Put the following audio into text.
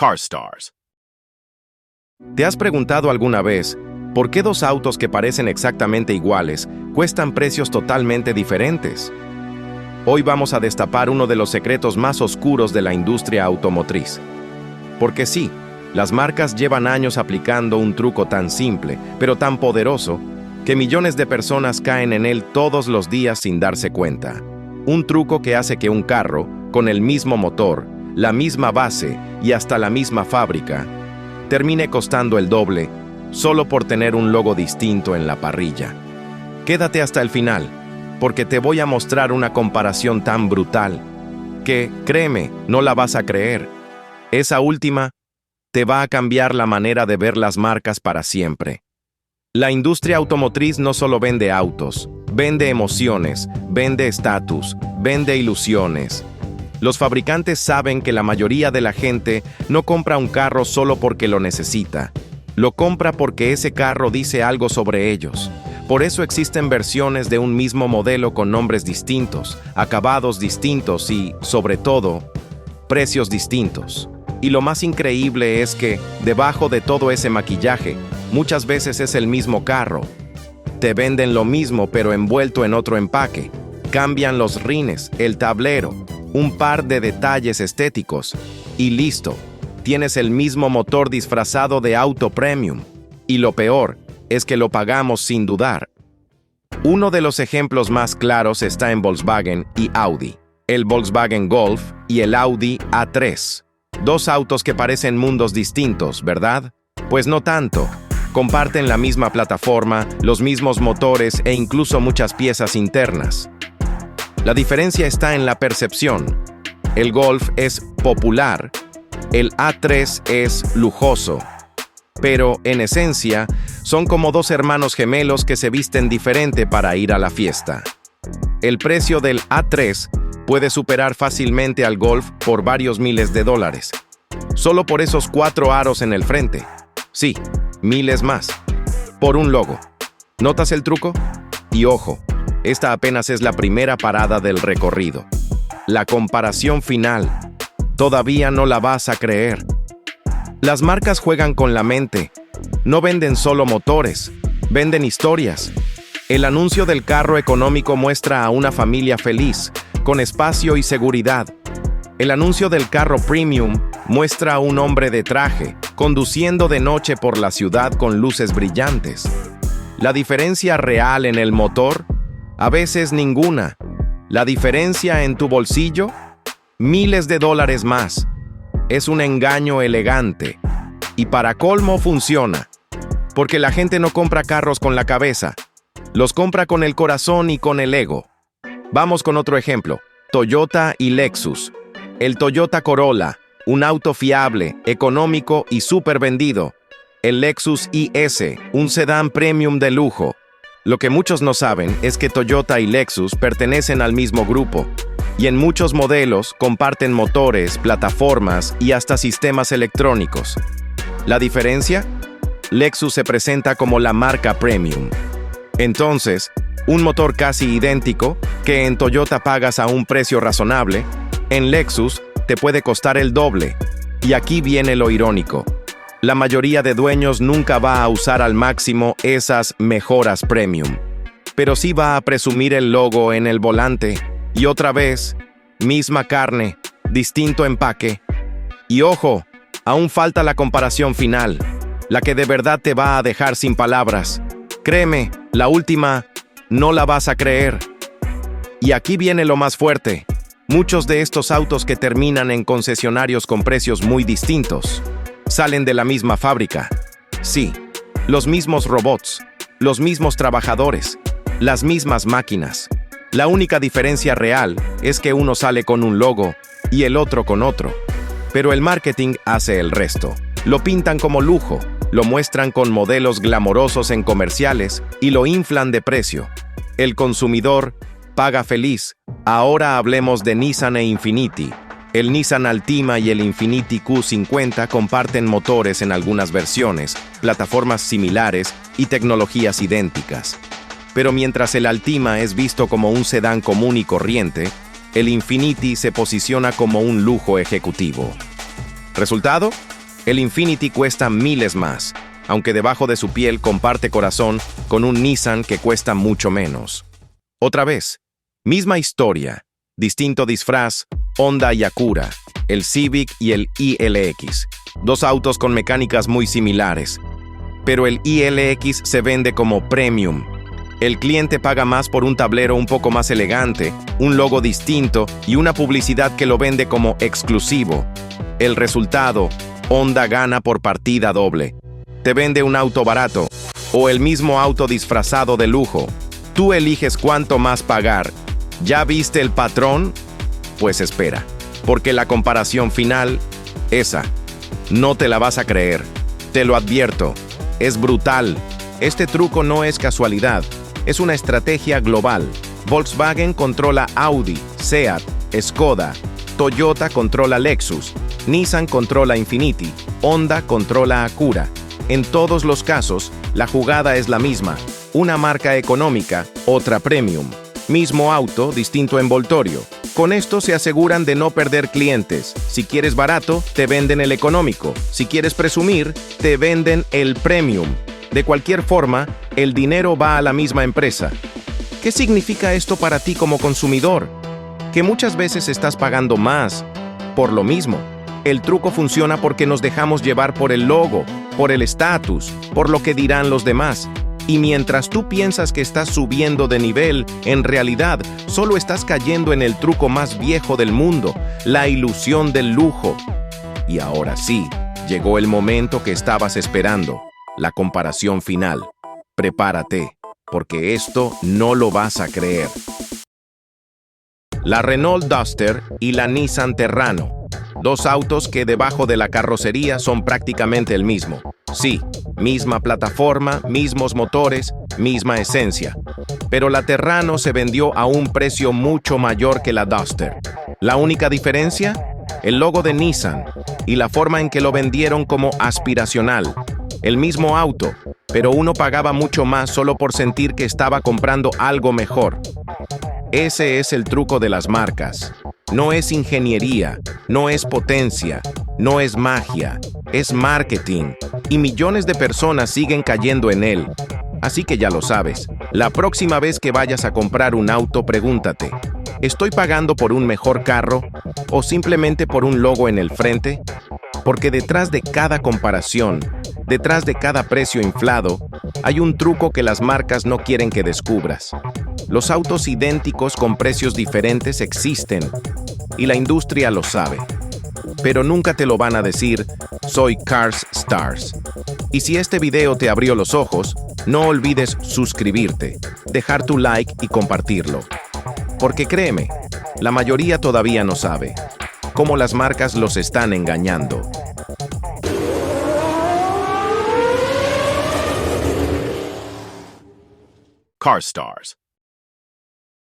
CarStars. ¿Te has preguntado alguna vez por qué dos autos que parecen exactamente iguales cuestan precios totalmente diferentes? Hoy vamos a destapar uno de los secretos más oscuros de la industria automotriz. Porque sí, las marcas llevan años aplicando un truco tan simple, pero tan poderoso, que millones de personas caen en él todos los días sin darse cuenta. Un truco que hace que un carro, con el mismo motor, la misma base y hasta la misma fábrica, termine costando el doble, solo por tener un logo distinto en la parrilla. Quédate hasta el final, porque te voy a mostrar una comparación tan brutal, que, créeme, no la vas a creer. Esa última te va a cambiar la manera de ver las marcas para siempre. La industria automotriz no solo vende autos, vende emociones, vende estatus, vende ilusiones. Los fabricantes saben que la mayoría de la gente no compra un carro solo porque lo necesita. Lo compra porque ese carro dice algo sobre ellos. Por eso existen versiones de un mismo modelo con nombres distintos, acabados distintos y, sobre todo, precios distintos. Y lo más increíble es que, debajo de todo ese maquillaje, muchas veces es el mismo carro. Te venden lo mismo pero envuelto en otro empaque. Cambian los rines, el tablero, un par de detalles estéticos. Y listo, tienes el mismo motor disfrazado de auto premium. Y lo peor es que lo pagamos sin dudar. Uno de los ejemplos más claros está en Volkswagen y Audi. El Volkswagen Golf y el Audi A3. Dos autos que parecen mundos distintos, ¿verdad? Pues no tanto. Comparten la misma plataforma, los mismos motores e incluso muchas piezas internas. La diferencia está en la percepción. El Golf es popular, el A3 es lujoso. Pero, en esencia, son como dos hermanos gemelos que se visten diferente para ir a la fiesta. El precio del A3 puede superar fácilmente al Golf por varios miles de dólares. Solo por esos 4 aros en el frente. Sí, miles más. Por un logo. ¿Notas el truco? Y ojo, esta apenas es la primera parada del recorrido. La comparación final. Todavía no la vas a creer. Las marcas juegan con la mente. No venden solo motores, venden historias. El anuncio del carro económico muestra a una familia feliz, con espacio y seguridad. El anuncio del carro premium muestra a un hombre de traje, conduciendo de noche por la ciudad con luces brillantes. La diferencia real en el motor, a veces ninguna. La diferencia en tu bolsillo, miles de dólares más. Es un engaño elegante. Y para colmo funciona. Porque la gente no compra carros con la cabeza. Los compra con el corazón y con el ego. Vamos con otro ejemplo. Toyota y Lexus. El Toyota Corolla, un auto fiable, económico y súper vendido. El Lexus IS, un sedán premium de lujo. Lo que muchos no saben es que Toyota y Lexus pertenecen al mismo grupo. Y en muchos modelos comparten motores, plataformas y hasta sistemas electrónicos. ¿La diferencia? Lexus se presenta como la marca premium. Entonces, un motor casi idéntico, que en Toyota pagas a un precio razonable, en Lexus te puede costar el doble. Y aquí viene lo irónico. La mayoría de dueños nunca va a usar al máximo esas mejoras premium. Pero sí va a presumir el logo en el volante. Y otra vez, misma carne, distinto empaque. Y ojo, aún falta la comparación final, la que de verdad te va a dejar sin palabras. Créeme, la última no la vas a creer. Y aquí viene lo más fuerte. Muchos de estos autos que terminan en concesionarios con precios muy distintos salen de la misma fábrica. Sí, los mismos robots, los mismos trabajadores, las mismas máquinas. La única diferencia real es que uno sale con un logo y el otro con otro. Pero el marketing hace el resto. Lo pintan como lujo, lo muestran con modelos glamorosos en comerciales y lo inflan de precio. El consumidor paga feliz. Ahora hablemos de Nissan e Infiniti. El Nissan Altima y el Infiniti Q50 comparten motores en algunas versiones, plataformas similares y tecnologías idénticas. Pero mientras el Altima es visto como un sedán común y corriente, el Infiniti se posiciona como un lujo ejecutivo. ¿Resultado? El Infiniti cuesta miles más, aunque debajo de su piel comparte corazón con un Nissan que cuesta mucho menos. Otra vez, misma historia, distinto disfraz, Honda y Acura, el Civic y el ILX, dos autos con mecánicas muy similares. Pero el ILX se vende como premium. El cliente paga más por un tablero un poco más elegante, un logo distinto y una publicidad que lo vende como exclusivo. El resultado, Honda gana por partida doble. Te vende un auto barato o el mismo auto disfrazado de lujo. Tú eliges cuánto más pagar. ¿Ya viste el patrón? Pues espera, porque la comparación final, esa, no te la vas a creer. Te lo advierto, es brutal. Este truco no es casualidad, es una estrategia global. Volkswagen controla Audi, Seat, Skoda, Toyota controla Lexus, Nissan controla Infiniti, Honda controla Acura. En todos los casos, la jugada es la misma. Una marca económica, otra premium. Mismo auto, distinto envoltorio. Con esto se aseguran de no perder clientes. Si quieres barato, te venden el económico. Si quieres presumir, te venden el premium. De cualquier forma, el dinero va a la misma empresa. ¿Qué significa esto para ti como consumidor? Que muchas veces estás pagando más por lo mismo. El truco funciona porque nos dejamos llevar por el logo, por el estatus, por lo que dirán los demás. Y mientras tú piensas que estás subiendo de nivel, en realidad solo estás cayendo en el truco más viejo del mundo, la ilusión del lujo. Y ahora sí, llegó el momento que estabas esperando, la comparación final. Prepárate, porque esto no lo vas a creer. La Renault Duster y la Nissan Terrano. Dos autos que debajo de la carrocería son prácticamente el mismo. Sí, misma plataforma, mismos motores, misma esencia. Pero la Terrano se vendió a un precio mucho mayor que la Duster. ¿La única diferencia? El logo de Nissan y la forma en que lo vendieron como aspiracional. El mismo auto, pero uno pagaba mucho más solo por sentir que estaba comprando algo mejor. Ese es el truco de las marcas. No es ingeniería, no es potencia, no es magia, es marketing. Y millones de personas siguen cayendo en él. Así que ya lo sabes, la próxima vez que vayas a comprar un auto, pregúntate, ¿estoy pagando por un mejor carro o simplemente por un logo en el frente? Porque detrás de cada comparación, detrás de cada precio inflado, hay un truco que las marcas no quieren que descubras. Los autos idénticos con precios diferentes existen, y la industria lo sabe. Pero nunca te lo van a decir, soy Cars Stars. Y si este video te abrió los ojos, no olvides suscribirte, dejar tu like y compartirlo. Porque créeme, la mayoría todavía no sabe cómo las marcas los están engañando. Cars Stars.